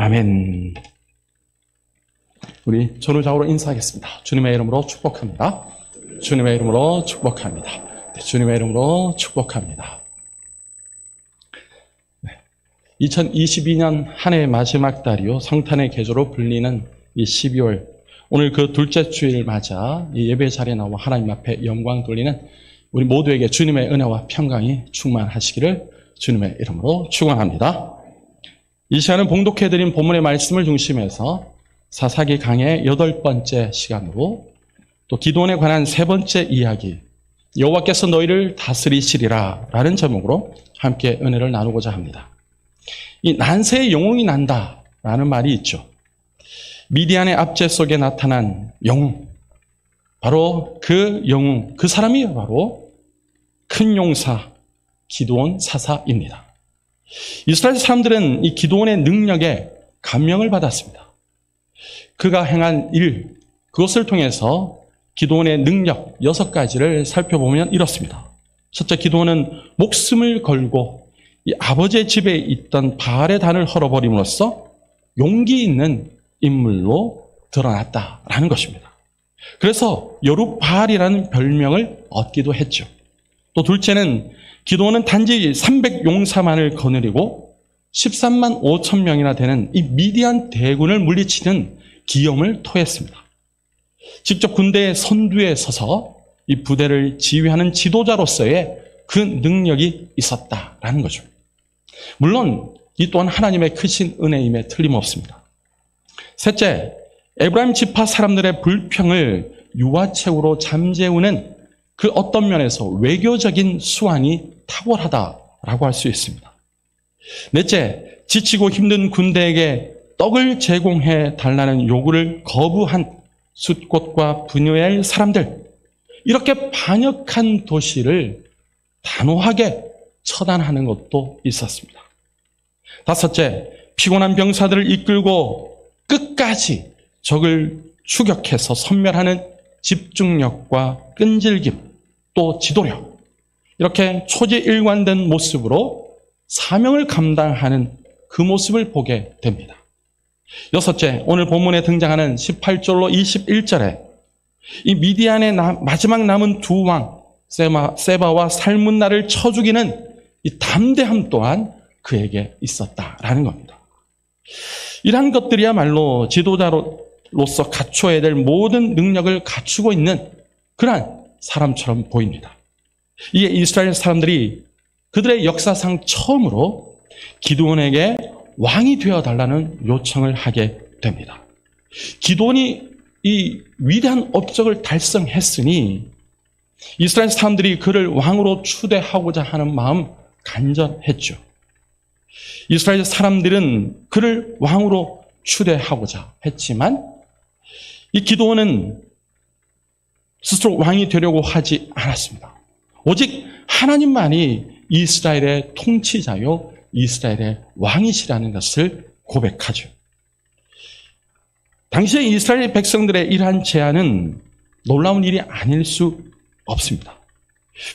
아멘. 우리 전후좌우로 인사하겠습니다. 주님의 이름으로 축복합니다. 주님의 이름으로 축복합니다. 네, 주님의 이름으로 축복합니다. 네, 2022년 한 해의 마지막 달이요, 성탄의 계절로 불리는 이 12월, 오늘 그 둘째 주일 맞아 이 예배 자리에 나와 하나님 앞에 영광 돌리는 우리 모두에게 주님의 은혜와 평강이 충만하시기를 주님의 이름으로 축원합니다. 이 시간은 봉독해드린 본문의 말씀을 중심해서 사사기 강의 8번째 시간으로 또 기도원에 관한 3번째 이야기, 여호와께서 너희를 다스리시리라 라는 제목으로 함께 은혜를 나누고자 합니다. 이 난세의 영웅이 난다 라는 말이 있죠. 미디안의 압제 속에 나타난 영웅, 바로 그 영웅, 그 사람이 바로 큰 용사 기드온 사사입니다. 이스라엘 사람들은 이 기드온의 능력에 감명을 받았습니다. 그가 행한 일, 그것을 통해서 기드온의 능력 6가지를 살펴보면 이렇습니다. 첫째, 기드온은 목숨을 걸고 이 아버지의 집에 있던 바알의 단을 헐어버림으로써 용기 있는 인물로 드러났다라는 것입니다. 그래서 여룻바알이라는 별명을 얻기도 했죠. 또 둘째는 기드온은 단지 300용사만을 거느리고 13만 5천 명이나 되는 이 미디안 대군을 물리치는 기염을 토했습니다. 직접 군대의 선두에 서서 이 부대를 지휘하는 지도자로서의 그 능력이 있었다라는 거죠. 물론 이 또한 하나님의 크신 은혜임에 틀림없습니다. 셋째, 에브라임 지파 사람들의 불평을 유화책으로 잠재우는 그 어떤 면에서 외교적인 수완이 탁월하다라고 할 수 있습니다. 넷째, 지치고 힘든 군대에게 떡을 제공해 달라는 요구를 거부한 숫곳과 브누엘 사람들, 이렇게 반역한 도시를 단호하게 처단하는 것도 있었습니다. 다섯째, 피곤한 병사들을 이끌고 끝까지 적을 추격해서 섬멸하는 집중력과 끈질김, 또 지도력, 이렇게 초지일관된 모습으로 사명을 감당하는 그 모습을 보게 됩니다. 여섯째, 오늘 본문에 등장하는 18절로 21절에 이 미디안의 마지막 남은 두 왕 세바와 살문나를 쳐 죽이는 이 담대함 또한 그에게 있었다라는 겁니다. 이러한 것들이야말로 지도자로서 갖춰야 될 모든 능력을 갖추고 있는 그러한 사람처럼 보입니다. 이에 이스라엘 사람들이 그들의 역사상 처음으로 기드온에게 왕이 되어달라는 요청을 하게 됩니다. 기드온이 이 위대한 업적을 달성했으니 이스라엘 사람들이 그를 왕으로 추대하고자 하는 마음 간절했죠. 이스라엘 사람들은 그를 왕으로 추대하고자 했지만 이 기드온은 스스로 왕이 되려고 하지 않았습니다. 오직 하나님만이 이스라엘의 통치자요 이스라엘의 왕이시라는 것을 고백하죠. 당시에 이스라엘 백성들의 이러한 제안은 놀라운 일이 아닐 수 없습니다.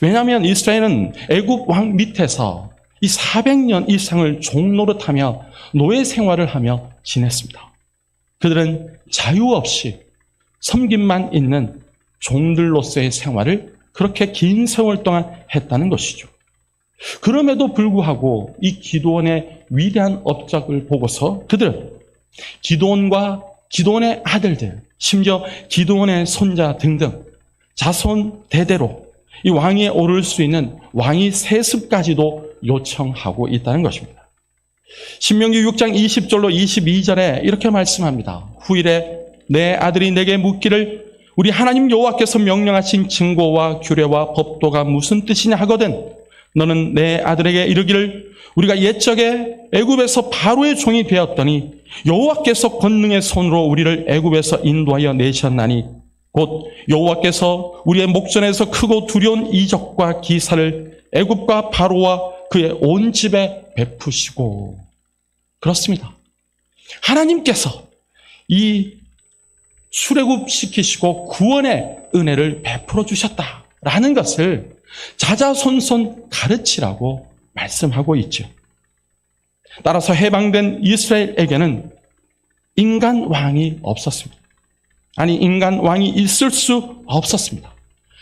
왜냐하면 이스라엘은 애굽 왕 밑에서 이 400년 이상을 종노릇하며 노예 생활을 하며 지냈습니다. 그들은 자유 없이 섬김만 있는 종들로서의 생활을 그렇게 긴 세월 동안 했다는 것이죠. 그럼에도 불구하고 이 기드온의 위대한 업적을 보고서 그들은 기드온과 기드온의 아들들, 심지어 기드온의 손자 등등 자손 대대로 이 왕위에 오를 수 있는 왕위 세습까지도 요청하고 있다는 것입니다. 신명기 6장 20절로 22절에 이렇게 말씀합니다. 후일에 내 아들이 내게 묻기를 우리 하나님 여호와께서 명령하신 증거와 규례와 법도가 무슨 뜻이냐 하거든 너는 내 아들에게 이르기를 우리가 옛적에 애굽에서 바로의 종이 되었더니 여호와께서 권능의 손으로 우리를 애굽에서 인도하여 내셨나니 곧 여호와께서 우리의 목전에서 크고 두려운 이적과 기사를 애굽과 바로와 그의 온 집에 베푸시고. 그렇습니다. 하나님께서 이 출애굽시키시고 구원의 은혜를 베풀어 주셨다라는 것을 자자손손 가르치라고 말씀하고 있죠. 따라서 해방된 이스라엘에게는 인간 왕이 없었습니다. 아니, 인간 왕이 있을 수 없었습니다.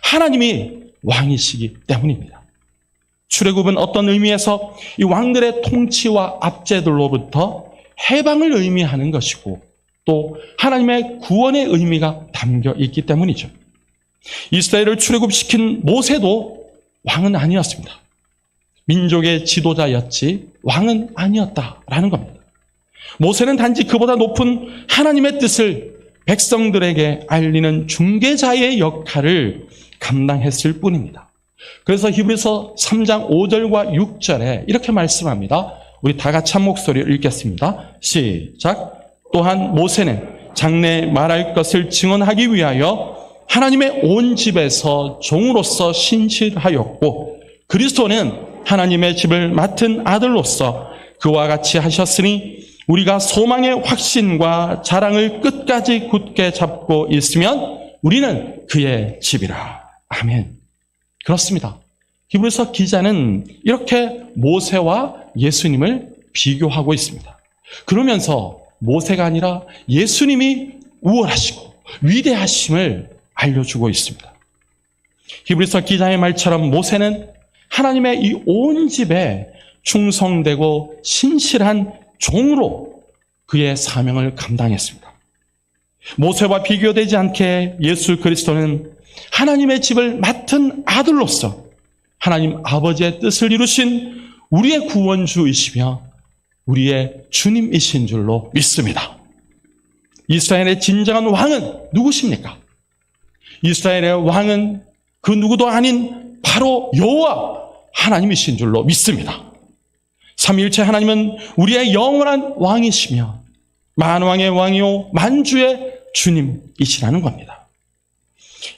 하나님이 왕이시기 때문입니다. 출애굽은 어떤 의미에서 이 왕들의 통치와 압제들로부터 해방을 의미하는 것이고 또 하나님의 구원의 의미가 담겨 있기 때문이죠. 이스라엘을 출애굽시킨 모세도 왕은 아니었습니다. 민족의 지도자였지 왕은 아니었다라는 겁니다. 모세는 단지 그보다 높은 하나님의 뜻을 백성들에게 알리는 중개자의 역할을 감당했을 뿐입니다. 그래서 히브리서 3장 5절과 6절에 이렇게 말씀합니다. 우리 다 같이 한 목소리로 읽겠습니다. 시작. 또한 모세는 장래에 말할 것을 증언하기 위하여 하나님의 온 집에서 종으로서 신실하였고 그리스도는 하나님의 집을 맡은 아들로서 그와 같이 하셨으니 우리가 소망의 확신과 자랑을 끝까지 굳게 잡고 있으면 우리는 그의 집이라. 아멘. 그렇습니다. 히브리서 기자는 이렇게 모세와 예수님을 비교하고 있습니다. 그러면서 모세가 아니라 예수님이 우월하시고 위대하심을 알려주고 있습니다. 히브리서 기자의 말처럼 모세는 하나님의 이 온 집에 충성되고 신실한 종으로 그의 사명을 감당했습니다. 모세와 비교되지 않게 예수 그리스도는 하나님의 집을 맡은 아들로서 하나님 아버지의 뜻을 이루신 우리의 구원주이시며 우리의 주님이신 줄로 믿습니다. 이스라엘의 진정한 왕은 누구십니까? 이스라엘의 왕은 그 누구도 아닌 바로 여호와 하나님이신 줄로 믿습니다. 삼위일체 하나님은 우리의 영원한 왕이시며 만왕의 왕이요 만주의 주님이시라는 겁니다.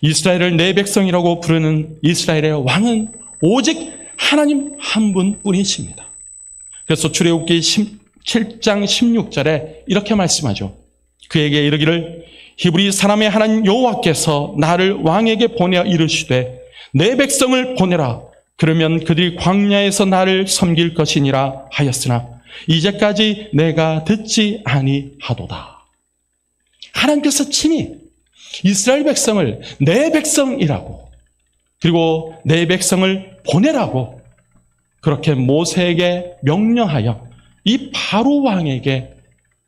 이스라엘을 내 백성이라고 부르는 이스라엘의 왕은 오직 하나님 한 분뿐이십니다. 그래서 출애굽기 7장 16절에 이렇게 말씀하죠. 그에게 이르기를 히브리 사람의 하나님 여호와께서 나를 왕에게 보내어 이르시되 내 백성을 보내라. 그러면 그들이 광야에서 나를 섬길 것이니라 하였으나 이제까지 내가 듣지 아니하도다. 하나님께서 친히 이스라엘 백성을 내 백성이라고 그리고 내 백성을 보내라고 그렇게 모세에게 명령하여 이 바로 왕에게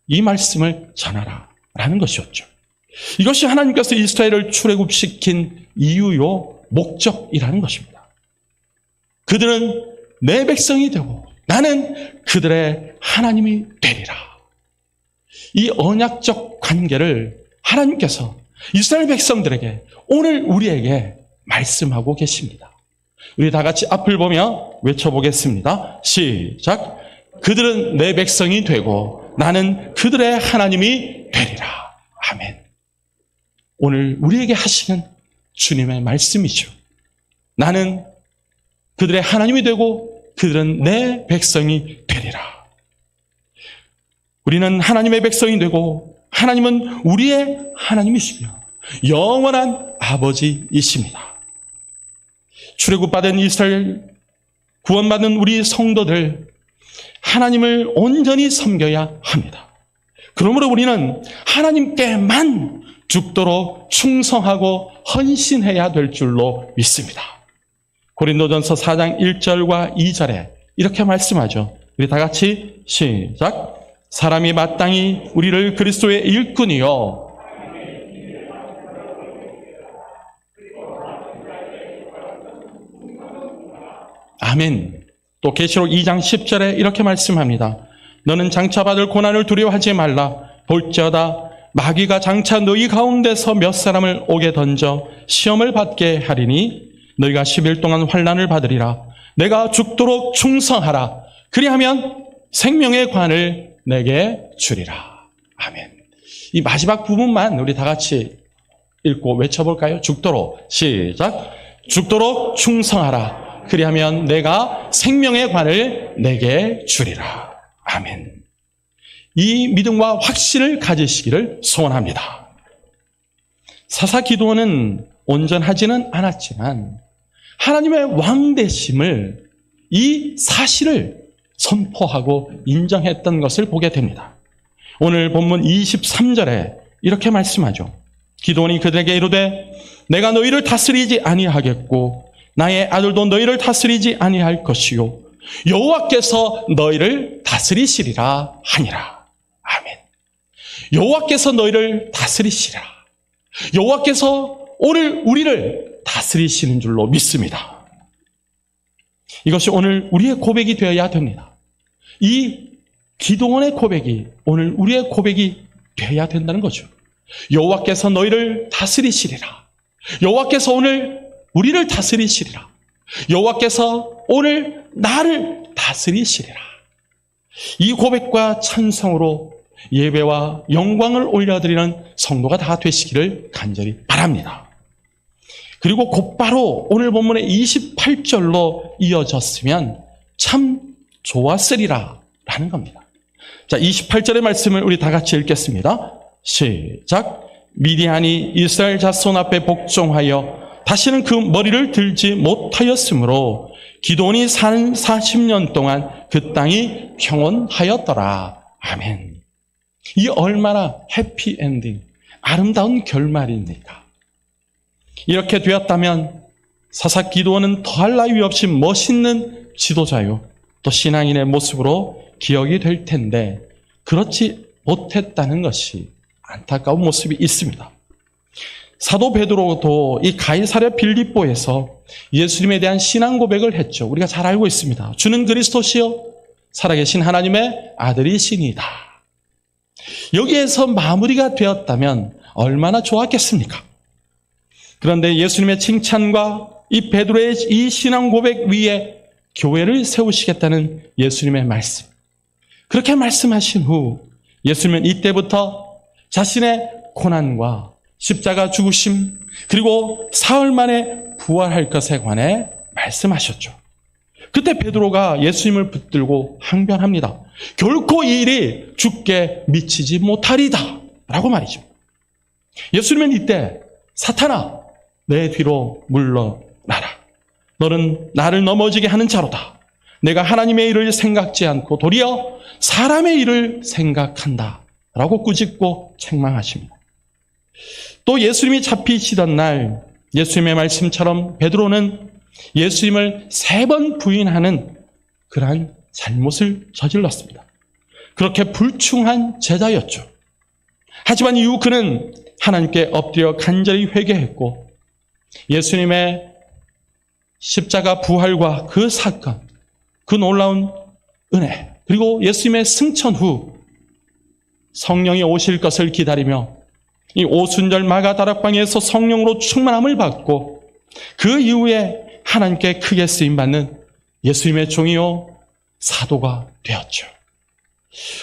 이 말씀을 전하라 라는 것이었죠. 이것이 하나님께서 이스라엘을 출애굽시킨 이유요 목적이라는 것입니다. 그들은 내 백성이 되고 나는 그들의 하나님이 되리라. 이 언약적 관계를 하나님께서 이스라엘 백성들에게 오늘 우리에게 말씀하고 계십니다. 우리 다 같이 앞을 보며 외쳐보겠습니다. 시작. 그들은 내 백성이 되고 나는 그들의 하나님이 되리라. 아멘. 오늘 우리에게 하시는 주님의 말씀이죠. 나는 그들의 하나님이 되고 그들은 내 백성이 되리라. 우리는 하나님의 백성이 되고 하나님은 우리의 하나님이시며 영원한 아버지이십니다. 출애굽받은 이스라엘 구원받은 우리 성도들 하나님을 온전히 섬겨야 합니다. 그러므로 우리는 하나님께만 죽도록 충성하고 헌신해야 될 줄로 믿습니다. 고린도전서 4장 1절과 2절에 이렇게 말씀하죠. 우리 다 같이 시작. 사람이 마땅히 우리를 그리스도의 일꾼이요 아멘. 또 계시록 2장 10절에 이렇게 말씀합니다. 너는 장차 받을 고난을 두려워하지 말라. 볼지어다 마귀가 장차 너희 가운데서 몇 사람을 옥에 던져 시험을 받게 하리니 너희가 10일 동안 환난을 받으리라. 내가 죽도록 충성하라. 그리하면 생명의 관을 내게 주리라. 아멘. 이 마지막 부분만 우리 다 같이 읽고 외쳐볼까요? 죽도록. 시작. 죽도록 충성하라. 그리하면 내가 생명의 관을 내게 주리라. 아멘. 이 믿음과 확신을 가지시기를 소원합니다. 사사 기도는 온전하지는 않았지만 하나님의 왕되심을 이 사실을 선포하고 인정했던 것을 보게 됩니다. 오늘 본문 23절에 이렇게 말씀하죠. 기드온이 그들에게 이르되 내가 너희를 다스리지 아니하겠고 나의 아들도 너희를 다스리지 아니할 것이요 여호와께서 너희를 다스리시리라 하니라. 아멘. 여호와께서 너희를 다스리시리라. 여호와께서 오늘 우리를 다스리시는 줄로 믿습니다. 이것이 오늘 우리의 고백이 되어야 됩니다. 이 기드온의 고백이 오늘 우리의 고백이 되어야 된다는 거죠. 여호와께서 너희를 다스리시리라. 여호와께서 오늘 우리를 다스리시리라. 여호와께서 오늘 나를 다스리시리라. 이 고백과 찬송으로 예배와 영광을 올려드리는 성도가 다 되시기를 간절히 바랍니다. 그리고 곧바로 오늘 본문의 28절로 이어졌으면 참 좋았으리라 라는 겁니다. 자, 28절의 말씀을 우리 다 같이 읽겠습니다. 시작. 미디안이 이스라엘 자손 앞에 복종하여 다시는 그 머리를 들지 못하였으므로 기드온이 산 40년 동안 그 땅이 평온하였더라. 아멘. 이 얼마나 해피엔딩, 아름다운 결말입니까? 이렇게 되었다면 사사 기드온은 더할 나위 없이 멋있는 지도자요, 또 신앙인의 모습으로 기억이 될 텐데 그렇지 못했다는 것이 안타까운 모습이 있습니다. 사도 베드로도 이 가이사랴 빌립보에서 예수님에 대한 신앙 고백을 했죠. 우리가 잘 알고 있습니다. 주는 그리스도시요 살아계신 하나님의 아들이시니다. 여기에서 마무리가 되었다면 얼마나 좋았겠습니까? 그런데 예수님의 칭찬과 이 베드로의 이 신앙 고백 위에 교회를 세우시겠다는 예수님의 말씀, 그렇게 말씀하신 후 예수님은 이때부터 자신의 고난과 십자가 죽으심 그리고 사흘 만에 부활할 것에 관해 말씀하셨죠. 그때 베드로가 예수님을 붙들고 항변합니다. 결코 이 일이 주께 미치지 못하리다 라고 말이죠. 예수님은 이때 사탄아 내 뒤로 물러나라. 너는 나를 넘어지게 하는 자로다. 내가 하나님의 일을 생각지 않고 도리어 사람의 일을 생각한다 라고 꾸짖고 책망하십니다. 또 예수님이 잡히시던 날 예수님의 말씀처럼 베드로는 예수님을 3번 부인하는 그러한 잘못을 저질렀습니다. 그렇게 불충한 제자였죠. 하지만 이후 그는 하나님께 엎드려 간절히 회개했고 예수님의 십자가 부활과 그 사건, 그 놀라운 은혜, 그리고 예수님의 승천 후 성령이 오실 것을 기다리며 이 오순절 마가다락방에서 성령으로 충만함을 받고 그 이후에 하나님께 크게 쓰임받는 예수님의 종이요 사도가 되었죠.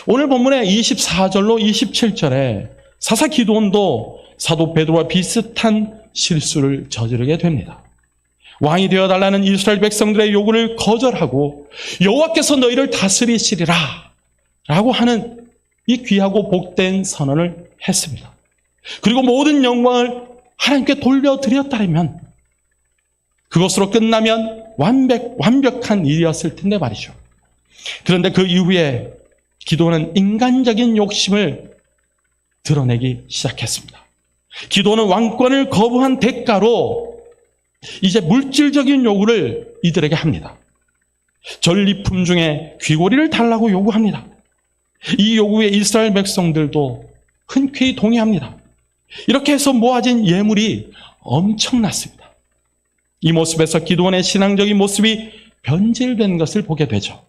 오늘 본문의 24절로 27절에 사사 기드온도 사도 베드로와 비슷한 실수를 저지르게 됩니다. 왕이 되어달라는 이스라엘 백성들의 요구를 거절하고 여호와께서 너희를 다스리시리라 라고 하는 이 귀하고 복된 선언을 했습니다. 그리고 모든 영광을 하나님께 돌려드렸다면 그것으로 끝나면 완벽한 일이었을 텐데 말이죠. 그런데 그 이후에 기도는 인간적인 욕심을 드러내기 시작했습니다. 기도는 왕권을 거부한 대가로 이제 물질적인 요구를 이들에게 합니다. 전리품 중에 귀고리를 달라고 요구합니다. 이 요구에 이스라엘 백성들도 흔쾌히 동의합니다. 이렇게 해서 모아진 예물이 엄청났습니다. 이 모습에서 기드온의 신앙적인 모습이 변질된 것을 보게 되죠.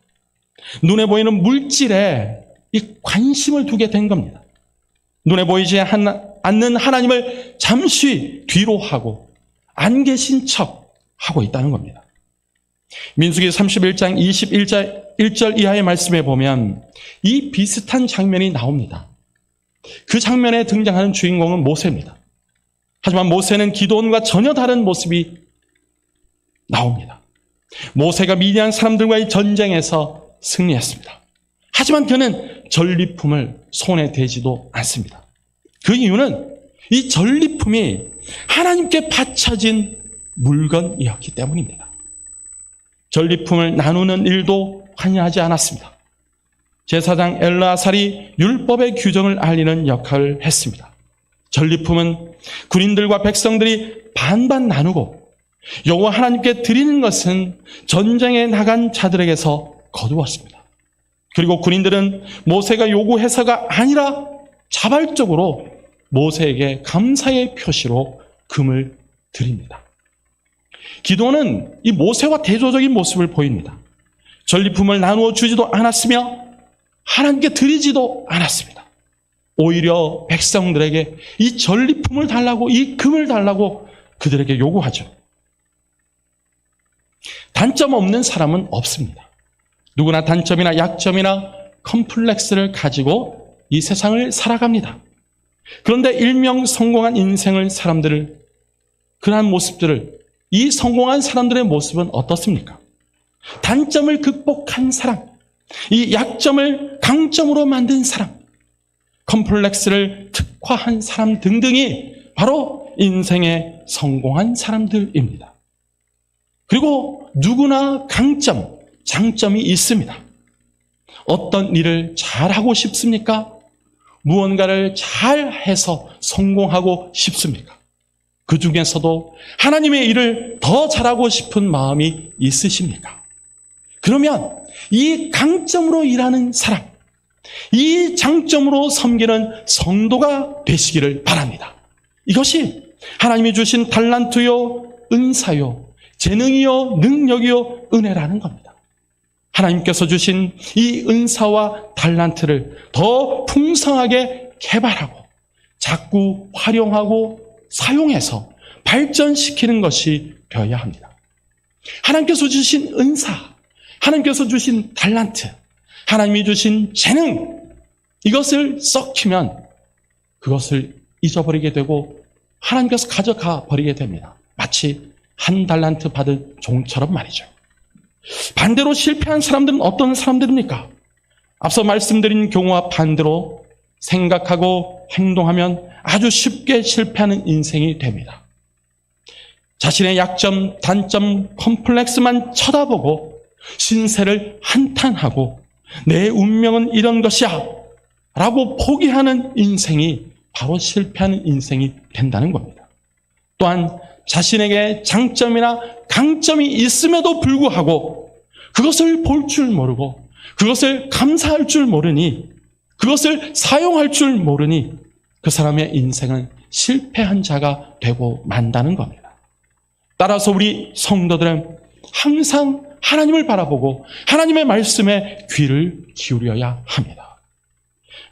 눈에 보이는 물질에 이 관심을 두게 된 겁니다. 눈에 보이지 않는 하나님을 잠시 뒤로 하고 안 계신 척 하고 있다는 겁니다. 민수기 31장 21절 이하의 말씀에 보면 이 비슷한 장면이 나옵니다. 그 장면에 등장하는 주인공은 모세입니다. 하지만 모세는 기드온과 전혀 다른 모습이 나옵니다. 모세가 미디안 사람들과의 전쟁에서 승리했습니다. 하지만 그는 전리품을 손에 대지도 않습니다. 그 이유는 이 전리품이 하나님께 바쳐진 물건이었기 때문입니다. 전리품을 나누는 일도 관여하지 않았습니다. 제사장 엘르아살이 율법의 규정을 알리는 역할을 했습니다. 전리품은 군인들과 백성들이 반반 나누고 여호와 하나님께 드리는 것은 전쟁에 나간 자들에게서 거두었습니다. 그리고 군인들은 모세가 요구해서가 아니라 자발적으로 모세에게 감사의 표시로 금을 드립니다. 기도는 이 모세와 대조적인 모습을 보입니다. 전리품을 나누어 주지도 않았으며 하나님께 드리지도 않았습니다. 오히려 백성들에게 이 전리품을 달라고, 이 금을 달라고 그들에게 요구하죠. 단점 없는 사람은 없습니다. 누구나 단점이나 약점이나 컴플렉스를 가지고 이 세상을 살아갑니다. 그런데 일명 성공한 인생을 사람들을, 그러한 모습들을, 이 성공한 사람들의 모습은 어떻습니까? 단점을 극복한 사람, 이 약점을 강점으로 만든 사람, 컴플렉스를 특화한 사람 등등이 바로 인생의 성공한 사람들입니다. 그리고 누구나 강점, 장점이 있습니다. 어떤 일을 잘하고 싶습니까? 무언가를 잘해서 성공하고 싶습니까? 그 중에서도 하나님의 일을 더 잘하고 싶은 마음이 있으십니까? 그러면 이 강점으로 일하는 사람, 이 장점으로 섬기는 성도가 되시기를 바랍니다. 이것이 하나님이 주신 달란트요, 은사요, 재능이요, 능력이요, 은혜라는 겁니다. 하나님께서 주신 이 은사와 달란트를 더 풍성하게 개발하고 자꾸 활용하고 사용해서 발전시키는 것이 되어야 합니다. 하나님께서 주신 은사, 하나님께서 주신 달란트, 하나님이 주신 재능, 이것을 썩히면 그것을 잊어버리게 되고 하나님께서 가져가 버리게 됩니다. 마치 한 달란트 받은 종처럼 말이죠. 반대로 실패한 사람들은 어떤 사람들입니까? 앞서 말씀드린 경우와 반대로 생각하고 행동하면 아주 쉽게 실패하는 인생이 됩니다. 자신의 약점, 단점, 컴플렉스만 쳐다보고 신세를 한탄하고 내 운명은 이런 것이야 라고 포기하는 인생이 바로 실패하는 인생이 된다는 겁니다. 또한 자신에게 장점이나 강점이 있음에도 불구하고 그것을 볼 줄 모르고 그것을 감사할 줄 모르니 그것을 사용할 줄 모르니 그 사람의 인생은 실패한 자가 되고 만다는 겁니다. 따라서 우리 성도들은 항상 하나님을 바라보고 하나님의 말씀에 귀를 기울여야 합니다.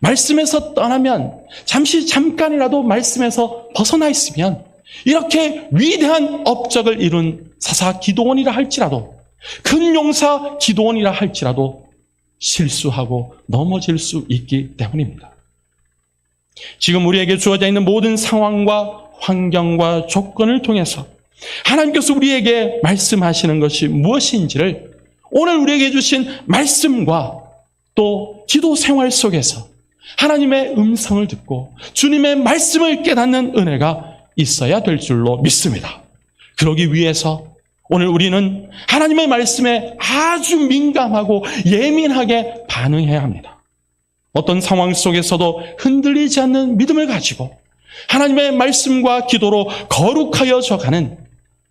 말씀에서 떠나면 잠깐이라도 말씀에서 벗어나 있으면 이렇게 위대한 업적을 이룬 사사 기도원이라 할지라도 큰 용사 기도원이라 할지라도 실수하고 넘어질 수 있기 때문입니다. 지금 우리에게 주어져 있는 모든 상황과 환경과 조건을 통해서 하나님께서 우리에게 말씀하시는 것이 무엇인지를 오늘 우리에게 주신 말씀과 또 기도 생활 속에서 하나님의 음성을 듣고 주님의 말씀을 깨닫는 은혜가 있어야 될 줄로 믿습니다. 그러기 위해서 오늘 우리는 하나님의 말씀에 아주 민감하고 예민하게 반응해야 합니다. 어떤 상황 속에서도 흔들리지 않는 믿음을 가지고 하나님의 말씀과 기도로 거룩하여 져가는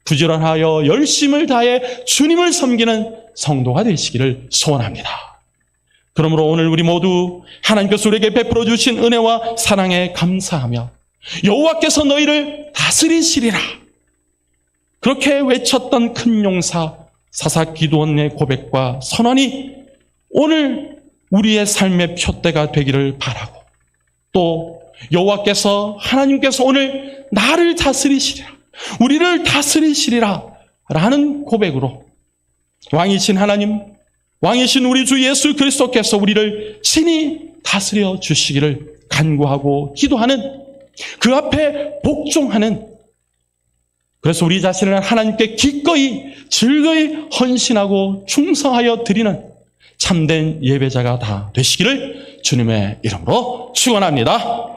부지런하여 열심을 다해 주님을 섬기는 성도가 되시기를 소원합니다. 그러므로 오늘 우리 모두 하나님께서 우리에게 베풀어 주신 은혜와 사랑에 감사하며 여호와께서 너희를 다스리시리라 그렇게 외쳤던 큰 용사 사사 기도원의 고백과 선언이 오늘 우리의 삶의 표대가 되기를 바라고 또 여호와께서 하나님께서 오늘 나를 다스리시리라 우리를 다스리시리라 라는 고백으로 왕이신 하나님 왕이신 우리 주 예수 그리스도께서 우리를 친히 다스려 주시기를 간구하고 기도하는 그 앞에 복종하는 그래서 우리 자신을 하나님께 기꺼이 즐거이 헌신하고 충성하여 드리는 참된 예배자가 다 되시기를 주님의 이름으로 축원합니다.